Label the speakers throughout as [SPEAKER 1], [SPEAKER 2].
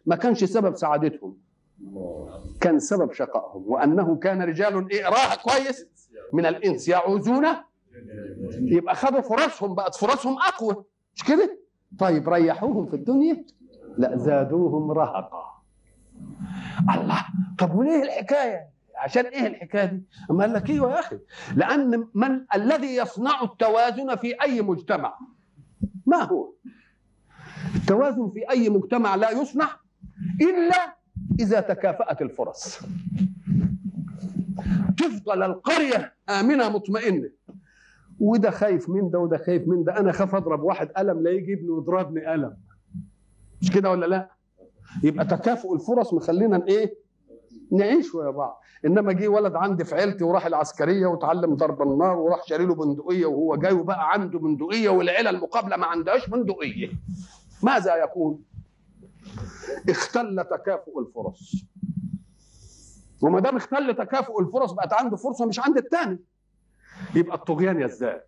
[SPEAKER 1] ما كانش سبب سعادتهم، كان سبب شقائهم. وأنه كان رجال إيه راها كويس من الإنس يعوزون، يبقى خدوا فرصهم، بقت فرصهم أقوى، مش كده؟ طيب ريحوهم في الدنيا؟ لا، زادوهم رهقا. الله، طب وليه الحكاية؟ عشان ايه الحكايه دي؟ اما قال لك ايوه يا اخي، لان من الذي يصنع التوازن في اي مجتمع؟ ما هو التوازن في اي مجتمع؟ لا يصنع الا اذا تكافأت الفرص. تفضل القريه امنه مطمئنه، وده خايف من ده وده خايف من ده. انا خاف اضرب واحد قلم لا يجي ابني ويضربني قلم، مش كده ولا لا؟ يبقى تكافؤ الفرص مخلينا ايه؟ نعيش ويا بعض. انما جه ولد عندي في عيلتي وراح العسكريه وتعلم ضرب النار وراح شاري له بندقيه وهو جاي وبقى عنده بندقيه والعيله المقابله ما عندهاش بندقيه، ماذا يكون؟ اختل تكافؤ الفرص. وما دام اختل تكافؤ الفرص بقت عنده فرصه مش عند الثاني، يبقى الطغيان يزداد.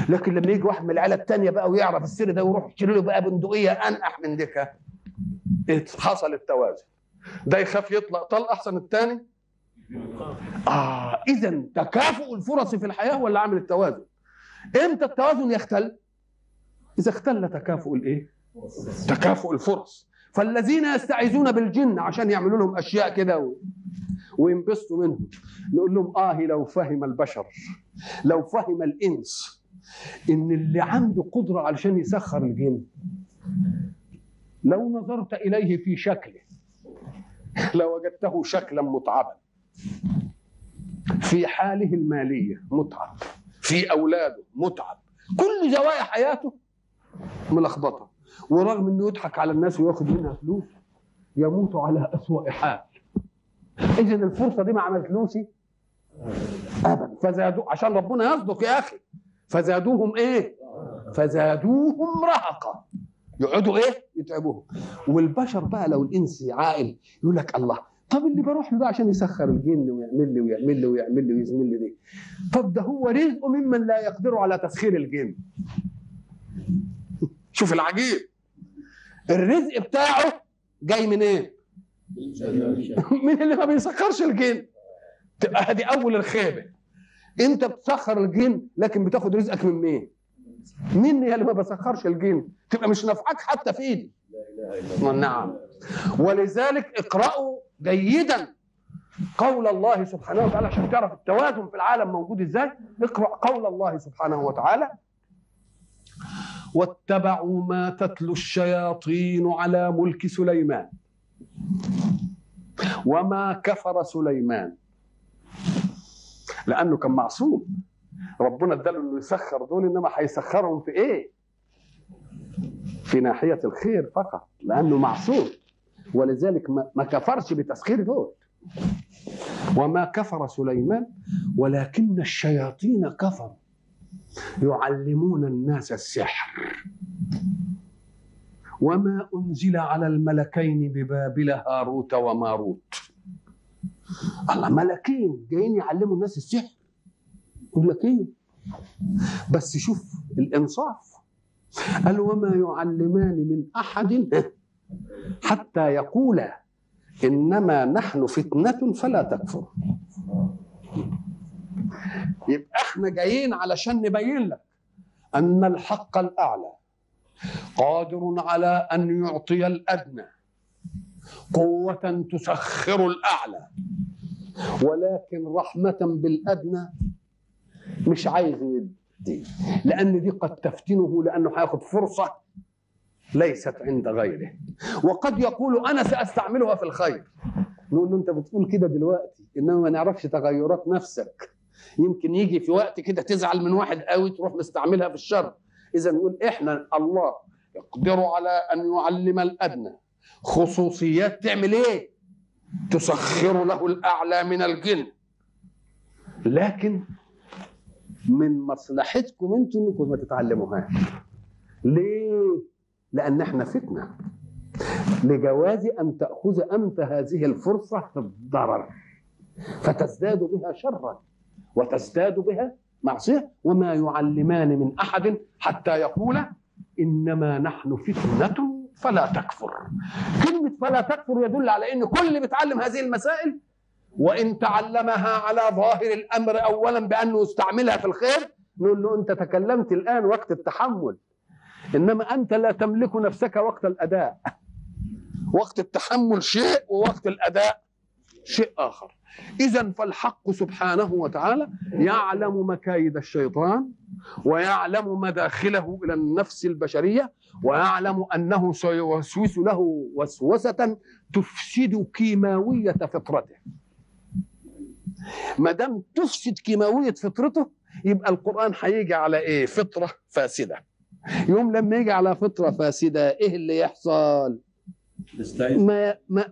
[SPEAKER 1] لكن لما يجي واحد من العيله الثانيه بقى ويعرف السر ده ويروح يشتري له بقى بندقيه انقح من ديكها، حصل التوازن. ده يخاف يطلق طلق احسن الثاني. اذا تكافؤ الفرص في الحياه ولا عامل التوازن. امتى التوازن يختل؟ اذا اختل تكافؤ الايه؟ تكافؤ الفرص. فالذين يستعيذون بالجن عشان يعملوا لهم اشياء كده وينبسطوا منهم، نقول لهم لو فهم البشر، لو فهم الانس ان اللي عنده قدره علشان يسخر الجن، لو نظرت اليه في شكله لوجدته شكلا متعبا، في حاله الماليه متعب، في اولاده متعب، كل زوايا حياته ملخبطه، ورغم انه يضحك على الناس وياخد منها فلوس يموت على اسوأ حال. اذا الفرصه دي ما عملتلوش ابدا. فزادوا، عشان ربنا يصدق يا اخي، فزادوهم ايه؟ فزادوهم رهقا. يقعدوا ايه؟ يتعبوهم. والبشر بقى لو الانس عاقل يقول لك الله، طب اللي بروح له ده عشان يسخر الجن ويعمل لي ويعمل لي ويعمل لي ويزمل لي دي، طب ده هو رزق ممن لا يقدر على تسخير الجن. شوف العجيب، الرزق بتاعه جاي من ايه؟ من اللي ما بيسخرش الجن. تبقى هذه اول الخيبه. انت بتسخر الجن لكن بتاخد رزقك من مين؟ مني اللي ما بسخرش الجن، تبقى مش نافعك حتى في ايدي. نعم. ولذلك اقرأوا جيدا قول الله سبحانه وتعالى عشان تعرف التوازن في العالم موجود ازاي. اقرأ قول الله سبحانه وتعالى: واتبعوا ما تتلو الشياطين على ملك سليمان وما كفر سليمان. لأنه كان معصوم، ربنا اداله انه يسخر دول، انما هيسخرهم في ايه؟ في ناحية الخير فقط، لأنه معصوم، ولذلك ما كفرش بتسخير دول. وما كفر سليمان ولكن الشياطين كفروا يعلمون الناس السحر وما أنزل على الملكين ببابل هاروت وماروت. الله، ملكين جايين يعلموا الناس السحر، يقول لك ايه؟ بس شوف الإنصاف، قال وما يعلمان من أحد حتى يقولا إنما نحن فتنة فلا تكفر. يبقى احنا جايين علشان نبين لك أن الحق الأعلى قادر على أن يعطي الأدنى قوة تسخر الأعلى، ولكن رحمة بالأدنى مش عايز يدي، لأن دي قد تفتنه، لأنه هياخد فرصة ليست عند غيره. وقد يقول أنا سأستعملها في الخير، نقول له أنت بتقول كده دلوقتي إنما ما نعرفش تغيرات نفسك، يمكن يجي في وقت كده تزعل من واحد قوي تروح مستعملها في الشر. إذا نقول إحنا الله يقدر على أن يعلم الأدنى خصوصيات تعمل إيه؟ تسخر له الأعلى من الجن، لكن من مصلحتكم انتم انكم ما تتعلموهاش. ليه؟ لأن احنا فتنة، لجواز أن تأخذ أنت هذه الفرصة في الضرر فتزداد بها شرا وتزداد بها معصية. وما يعلمان من أحد حتى يقولا إنما نحن فتنة فلا تكفر. كلمة فلا تكفر يدل على أن كل اللي بيتعلم هذه المسائل وإن تعلمها على ظاهر الأمر أولا بأنه يستعملها في الخير، نقول له أنت تكلمت الآن وقت التحمل، إنما أنت لا تملك نفسك وقت الأداء. وقت التحمل شيء ووقت الأداء شيء آخر. إذن فالحق سبحانه وتعالى يعلم مكايد الشيطان ويعلم مداخله إلى النفس البشرية، ويعلم أنه سيوسوس له وسوسة تفسد كيماوية فطرته. ما دام تفسد كيماوية فطرته يبقى القرآن هيجي على إيه؟ فطرة فاسدة. يوم لما يجي على فطرة فاسدة إيه اللي يحصل؟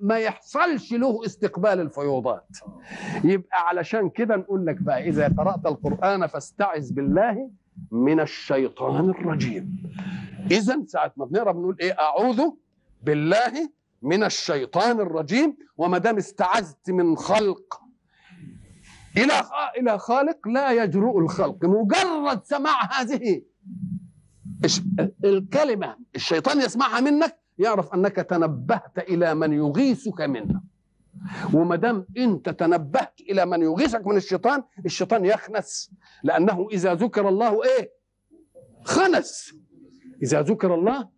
[SPEAKER 1] ما يحصلش له استقبال الفيوضات. يبقى علشان كده نقول لك بقى إذا قرأت القرآن فاستعذ بالله من الشيطان الرجيم. إذن ساعة ما بنقرأ بنقول إيه؟ أعوذ بالله من الشيطان الرجيم. وما دام استعذت من خلق إلى خالق لا يجرؤ الخلق مجرد سماع هذه الكلمة الشيطان يسمعها منك يعرف أنك تنبهت إلى من يغيثك منه. وما دام أنت تنبهت إلى من يغيثك من الشيطان، الشيطان يخنس، لأنه إذا ذكر الله إيه؟ خنس. إذا ذكر الله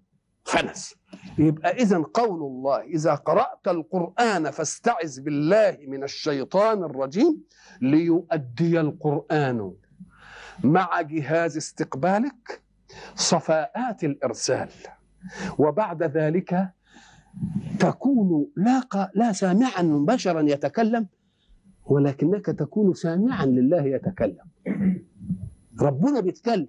[SPEAKER 1] خنس. يبقى إذن قول الله إذا قرأت القرآن فاستعذ بالله من الشيطان الرجيم ليؤدي القرآن مع جهاز استقبالك صفاءات الإرسال، وبعد ذلك تكون لا سامعا بشرا يتكلم، ولكنك تكون سامعا لله يتكلم. ربنا بيتكلم.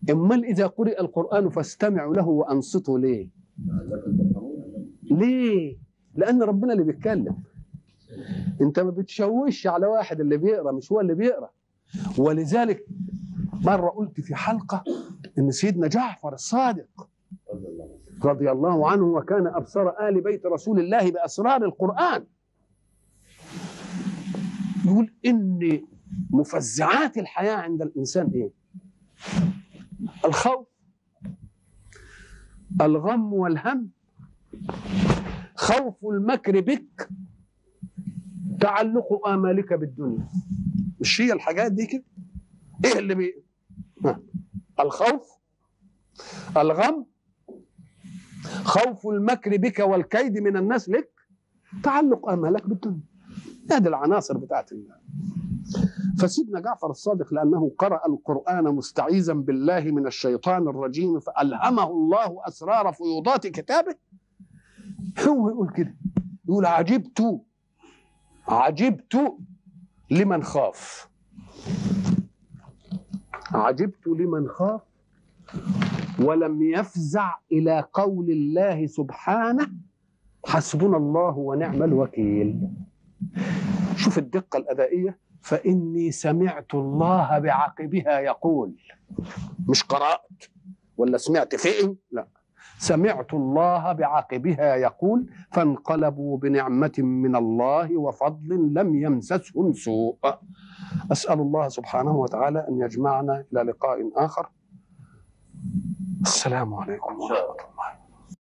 [SPEAKER 1] امال اذا قرئ القرآن فاستمعوا له وانصتوا ليه؟ ليه؟ لان ربنا اللي بيتكلم. انت ما بتشوش على واحد اللي بيقرا، مش هو اللي بيقرا. ولذلك مره قلت في حلقه ان سيدنا جعفر الصادق رضي الله عنه وكان ابصر آل بيت رسول الله باسرار القرآن، يقول ان مفزعات الحياه عند الانسان ايه؟ الخوف، الغم والهم، خوف المكر بك، تعلق آمالك بالدنيا. مش هي الحاجات دي كده؟ ايه اللي الخوف، الغم، خوف المكر بك والكيد من الناس لك، تعلق آمالك بالدنيا. هذه العناصر بتاعت الله. فسيدنا جعفر الصادق لأنه قرأ القرآن مستعيذا بالله من الشيطان الرجيم فألهمه الله أسرار فيوضات كتابه. هو يقول كده، يقول عجبت لمن خاف، عجبت لمن خاف ولم يفزع إلى قول الله سبحانه حسبنا الله ونعم الوكيل. شوف الدقة الأدائية. فإني سمعت الله بعقبها يقول، مش قرأت ولا سمعت فئن، لا، سمعت الله بعقبها يقول فانقلبوا بنعمة من الله وفضل لم يمسسهم سوء. أسأل الله سبحانه وتعالى أن يجمعنا إلى لقاء آخر. السلام عليكم ورحمة الله.